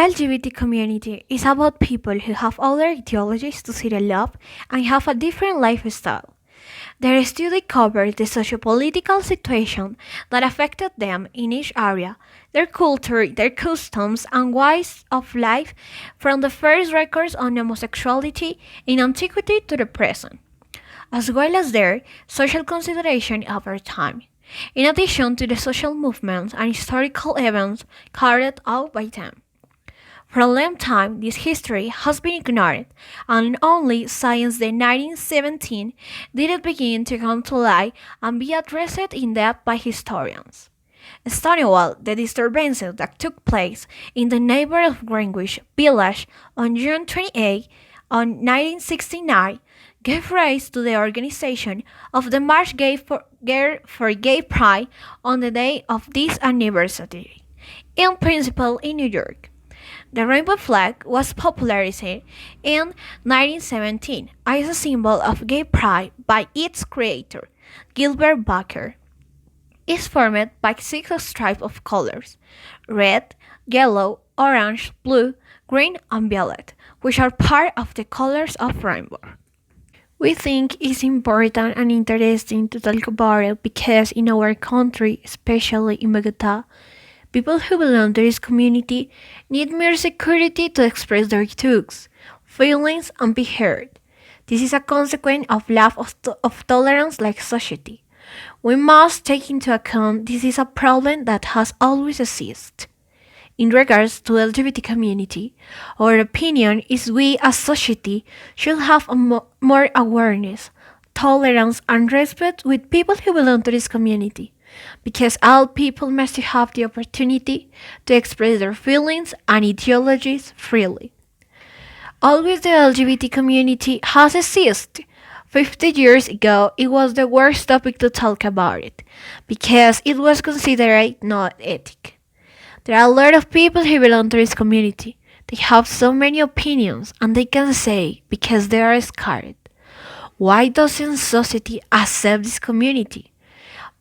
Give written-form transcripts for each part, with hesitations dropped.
LGBT community is about people who have other ideologies to see the love and have a different lifestyle. Their study covers the sociopolitical situation that affected them in each area, their culture, their customs, and ways of life from the first records on homosexuality in antiquity to the present, as well as their social consideration over time, in addition to the social movements and historical events carried out by them. For a long time, this history has been ignored, and only since the 1917 did it begin to come to light and be addressed in depth by historians. Stonewall, the disturbances that took place in the neighborhood of Greenwich Village on June 28, 1969, gave rise to the organization of the March for Gay Pride on the day of this anniversary, in principle in New York. The rainbow flag was popularized in 1917 as a symbol of gay pride by its creator, Gilbert Baker. It is formed by six stripes of colors: red, yellow, orange, blue, green, and violet, which are part of the colors of rainbow. We think it's important and interesting to talk about it because in our country, especially in Bogota, people who belong to this community need more security to express their thoughts, feelings, and be heard. This is a consequence of lack of tolerance like society. We must take into account this is a problem that has always existed. In regards to the LGBT community, our opinion is we as society should have more awareness, tolerance, and respect with people who belong to this community, because all people must have the opportunity to express their feelings and ideologies freely. Always the LGBT community has existed. 50 years ago, it was the worst topic to talk about it, because it was considered not ethical. There are a lot of people who belong to this community. They have so many opinions and they can say because they are scared. Why doesn't society accept this community?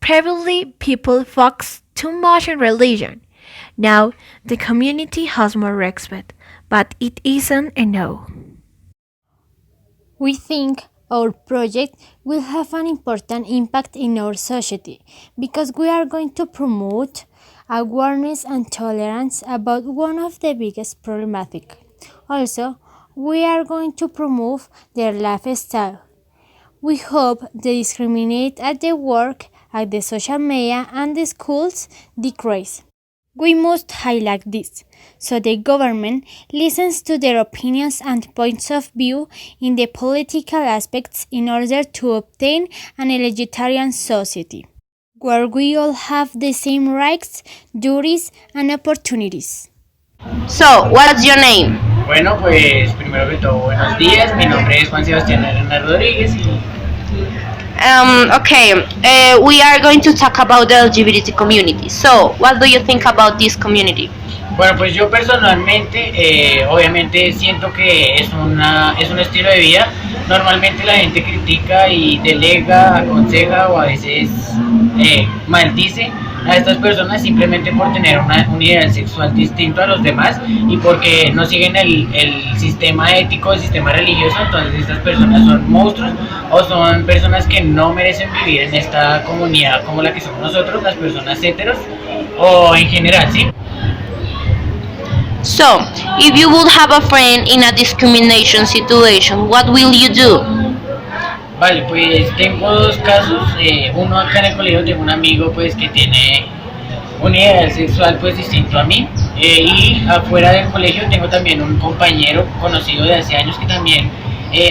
Previously, people focused too much on religion. Now, the community has more respect, but it isn't enough. We think our project will have an important impact in our society because we are going to promote awareness and tolerance about one of the biggest problematic. Also, we are going to promote their lifestyle. We hope the discriminate at the work, at the social media and the schools decrease. We must highlight this so the government listens to their opinions and points of view in the political aspects in order to obtain an egalitarian society where we all have the same rights, duties, and opportunities. So, what's your name? Bueno, pues primero que todo, buenos días. Mi nombre es Juan Sebastián Arana Rodríguez y Okay, we are going to talk about the LGBT community. So, what do you think about this community? bueno, pues yo personalmente, obviamente siento que es un estilo de vida. Normalmente la gente critica y delega, aconseja o a veces maldice a estas personas simplemente por tener un ideal sexual distinto a los demás y porque no siguen el sistema ético, el sistema religioso. Entonces estas personas son monstruos o son personas que no merecen vivir en esta comunidad como la que somos nosotros, las personas heteros o en general, ¿sí? So, if you would have a friend in a discrimination situation, what will you do? Vale, pues tengo dos casos. Uno acá en el colegio tengo un amigo pues que tiene un ideal sexual pues distinto a mí. Y afuera del colegio tengo también un compañero conocido de hace años que también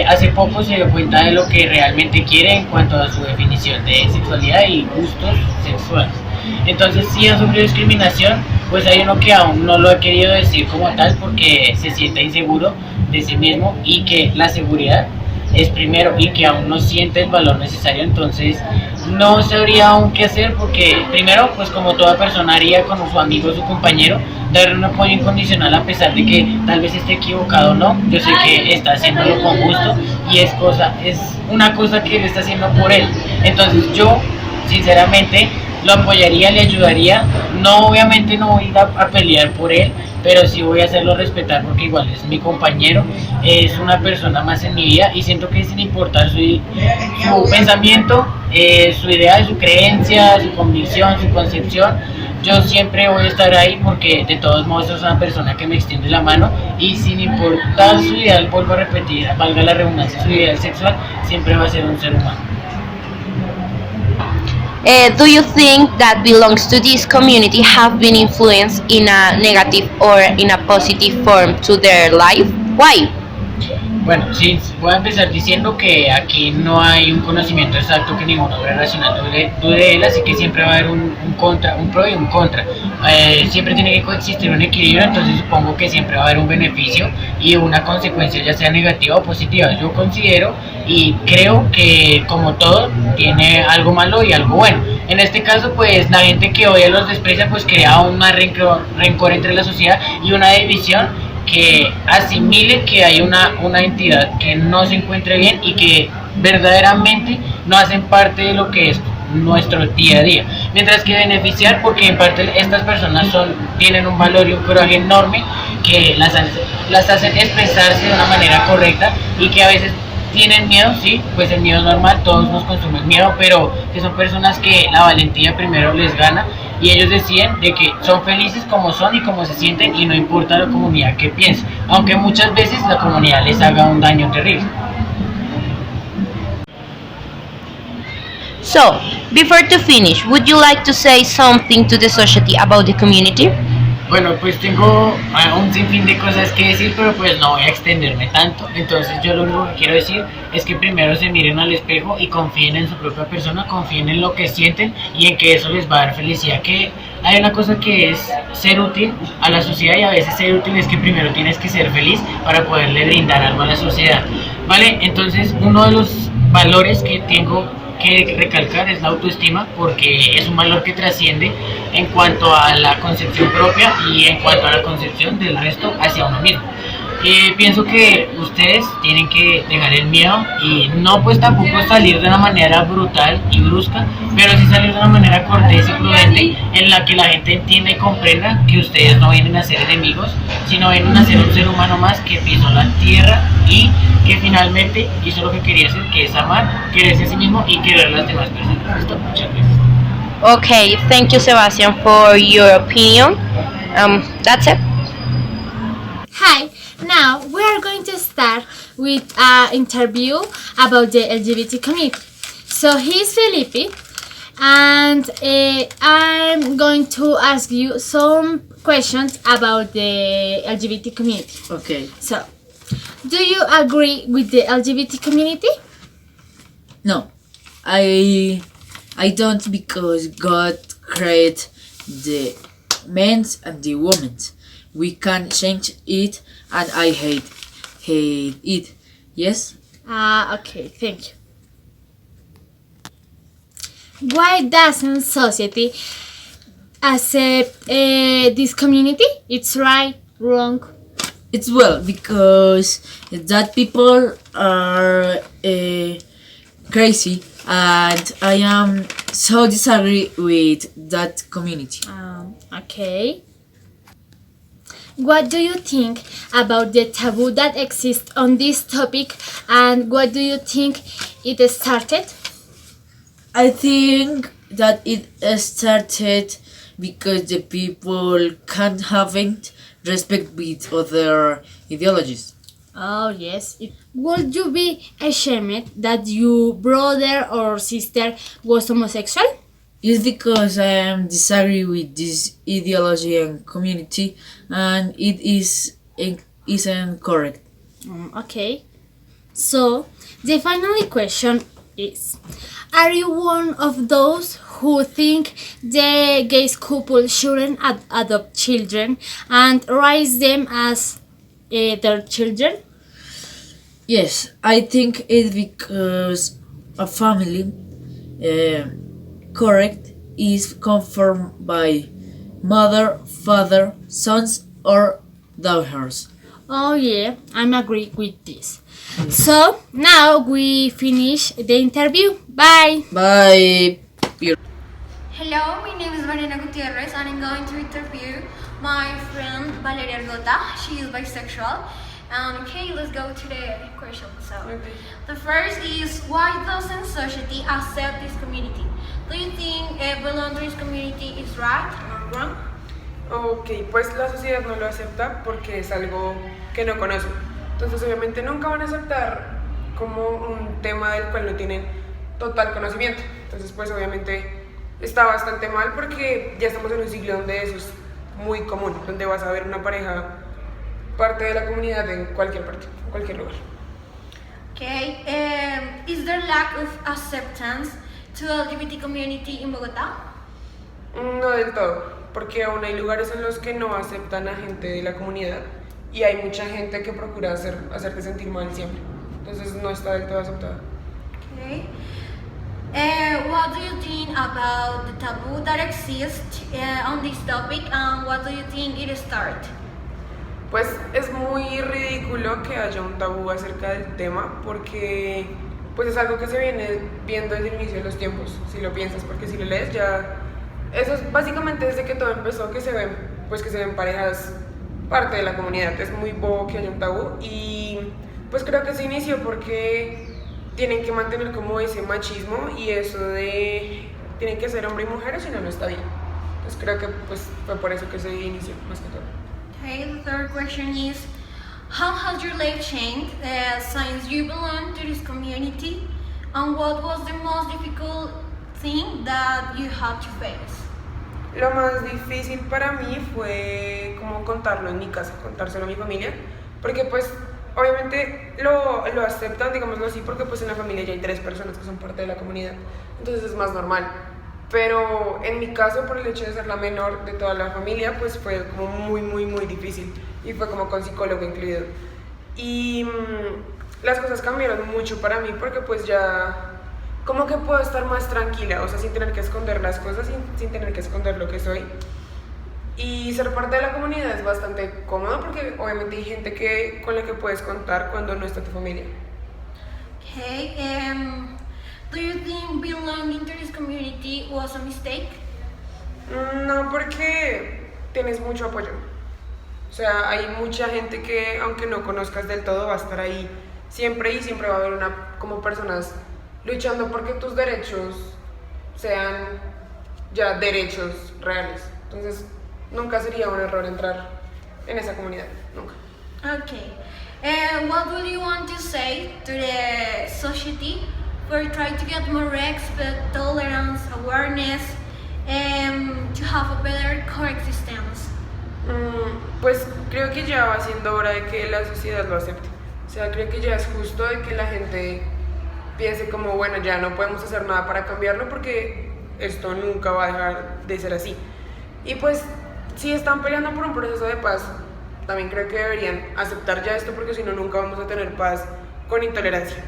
hace poco se dio cuenta de lo que realmente quiere en cuanto a su definición de sexualidad y gustos sexuales. Entonces si ha sufrido discriminación, pues hay uno que aún no lo ha querido decir como tal porque se siente inseguro de sí mismo y que la seguridad es primero y que aún no siente el valor necesario. Entonces no sabría aún qué hacer porque primero pues como toda persona haría con su amigo o su compañero, darle un apoyo incondicional a pesar de que tal vez esté equivocado o no. Yo sé que está haciéndolo con gusto y es una cosa que él está haciendo por él. Entonces yo sinceramente lo apoyaría, le ayudaría. No, obviamente no voy a ir a pelear por él, pero sí voy a hacerlo respetar porque igual es mi compañero, es una persona más en mi vida y siento que sin importar su pensamiento, su idea, su creencia, su convicción, su concepción, yo siempre voy a estar ahí porque de todos modos es una persona que me extiende la mano y sin importar su ideal, vuelvo a repetir, valga la redundancia, su ideal sexual, siempre va a ser un ser humano. Do you think that belongs to this community have been influenced in a negative or in a positive form to their life? Why? Bueno, sí, voy a empezar diciendo que aquí no hay un conocimiento exacto que ninguna obra racional dude de él, así que siempre va a haber un contra, un pro y un contra. Siempre tiene que coexistir un equilibrio, entonces supongo que siempre va a haber un beneficio y una consecuencia, ya sea negativa o positiva. Yo considero y creo que como todo tiene algo malo y algo bueno. En este caso, pues la gente que odia los desprecia, pues crea aún más rencor entre la sociedad y una división que asimile que hay una entidad que no se encuentre bien y que verdaderamente no hacen parte de lo que es nuestro día a día, mientras que beneficiar porque en parte estas personas tienen un valor y un coraje enorme que las hacen expresarse de una manera correcta y que a veces tienen miedo, sí, pues el miedo es normal, todos nos consume el miedo, pero que son personas que la valentía primero les gana y ellos deciden de que son felices como son y como se sienten y no importa la comunidad que piense, aunque muchas veces la comunidad les haga un daño terrible. So, before to finish, would you like to say something to the society about the community? Bueno, pues tengo un sinfín de cosas que decir, pero pues no voy a extenderme tanto. Entonces yo lo único que quiero decir es que primero se miren al espejo y confíen en su propia persona, confíen en lo que sienten y en que eso les va a dar felicidad. Que hay una cosa que es ser útil a la sociedad y a veces ser útil es que primero tienes que ser feliz para poderle brindar algo a la sociedad, ¿vale? Entonces uno de los valores que tengo que recalcar es la autoestima porque es un valor que trasciende en cuanto a la concepción propia y en cuanto a la concepción del resto hacia uno mismo. Pienso que ustedes tienen que dejar el miedo y no pues tampoco salir de una manera brutal y brusca, pero sí salir de una manera cortés y prudente en la que la gente entienda y comprenda que ustedes no vienen a ser enemigos, sino vienen a ser un ser humano más que pisó la tierra y que finalmente hizo lo que quería hacer, que es amar, quererse a sí mismo y querer a las demás personas. Listo, muchas gracias. Okay, thank you, Sebastian, for your opinion. That's it. Hi, now we are going to start with an interview about the LGBT community. So he's Felipe, and I'm going to ask you some questions about the LGBT community. Okay. So, do you agree with the LGBT community? No, I don't because God created the men and the women. We can change it, and I hate it. Yes. Okay, thank you. Why doesn't society accept this community? It's right, wrong. It's well because that people are crazy, and I am so disagree with that community. Okay. What do you think about the taboo that exists on this topic, and what do you think it started? I think that it started because the people can't haven't respect with other ideologies. Oh yes. Would you be ashamed that your brother or sister was homosexual? It's because I am disagree with this ideology and community, and it isn't correct. Okay. So the final question is: are you one of those who think the gay couple shouldn't adopt children and raise them as their children? Yes, I think it's because a family correct is confirmed by mother, father, sons, or daughters. Oh yeah, I'm agree with this. So now we finish the interview. Bye. Bye. Hello, my name is Mariana Gutierrez and I'm going to interview my friend Valeria Argota. She is bisexual. Okay, let's go to the question. So, the first is, why doesn't society accept this community? Do you think belong to this community is right or wrong? Ok, pues la sociedad no lo acepta porque es algo que no conoce. Entonces obviamente nunca van a aceptar como un tema del cual no tienen total conocimiento. Entonces pues obviamente está bastante mal porque ya estamos en un siglo donde eso es muy común, donde vas a ver una pareja parte de la comunidad en cualquier parte, en cualquier lugar. Okay, is there lack of acceptance to the LGBT community in Bogotá? No del todo, porque aún hay lugares en los que no aceptan a gente de la comunidad y hay mucha gente que procura hacerte sentir mal siempre. Entonces no está del todo aceptada. Okay. What do you think about the taboo that exists on this topic, and what do you think it started? Pues es muy ridículo que haya un tabú acerca del tema porque pues es algo que se viene viendo desde el inicio de los tiempos, si lo piensas, porque si lo lees ya... Eso es básicamente desde que todo empezó que se ven, pues que se ven parejas parte de la comunidad. Es muy bobo que haya un tabú y pues creo que se inició porque tienen que mantener como ese machismo y eso de tienen que ser hombre y mujer o si no, no está bien. Entonces creo que pues fue por eso que se inició más que todo. Okay, the third question is, how has your life changed since you belong to this community, and what was the most difficult thing that you had to face? Lo más difícil para mí fue como contarlo en mi casa, contárselo a mi familia, porque pues obviamente lo aceptan, digámoslo así, porque pues en la familia ya hay 3 personas que son parte de la comunidad, entonces es más normal. Pero en mi caso, por el hecho de ser la menor de toda la familia, pues fue como muy difícil y fue como con psicólogo incluido. Y las cosas cambiaron mucho para mí porque pues ya como que puedo estar más tranquila, o sea, sin tener que esconder las cosas, sin tener que esconder lo que soy. Y ser parte de la comunidad es bastante cómodo porque obviamente hay gente con la que puedes contar cuando no está tu familia. Okay, do you think belonging to this community was a mistake? No, porque tienes mucho apoyo. O sea, hay mucha gente que, aunque no conozcas del todo, va a estar ahí siempre y siempre va a haber como personas luchando porque tus derechos sean ya derechos reales. Entonces, nunca sería un error entrar en esa comunidad, nunca. Okay, what would you want to say to the society for trying to get more respect, tolerance, awareness, to have a better coexistence? Pues creo que ya va siendo hora de que la sociedad lo acepte. O sea, creo que ya es justo de que la gente piense como, bueno, ya no podemos hacer nada para cambiarlo porque esto nunca va a dejar de ser así. Y pues, si están peleando por un proceso de paz, también creo que deberían aceptar ya esto porque si no, nunca vamos a tener paz con intolerancia.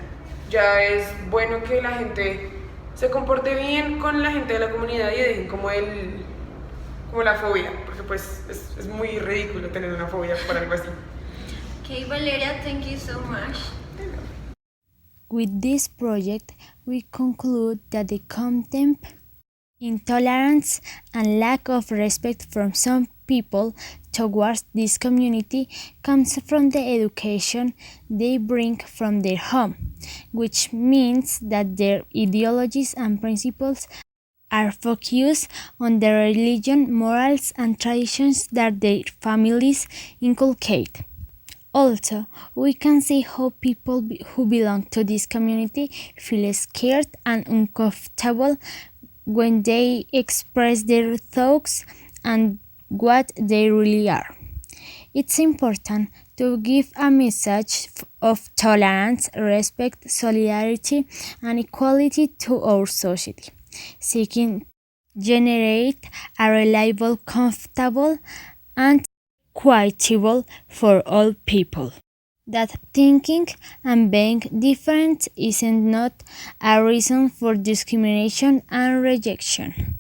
Ya es bueno que la gente se comporte bien con la gente de la comunidad y dejen como la fobia, porque pues es muy ridículo tener una fobia por algo así. Okay, Valeria, thank you so much. With this project, we conclude that the contempt, intolerance, and lack of respect from some people towards this community comes from the education they bring from their home, which means that their ideologies and principles are focused on the religion, morals, and traditions that their families inculcate. Also, we can see how people who belong to this community feel scared and uncomfortable when they express their thoughts and what they really are. It's important to give a message of tolerance, respect, solidarity, and equality to our society, seeking to generate a reliable, comfortable, and equitable for all people. That thinking and being different isn't not a reason for discrimination and rejection.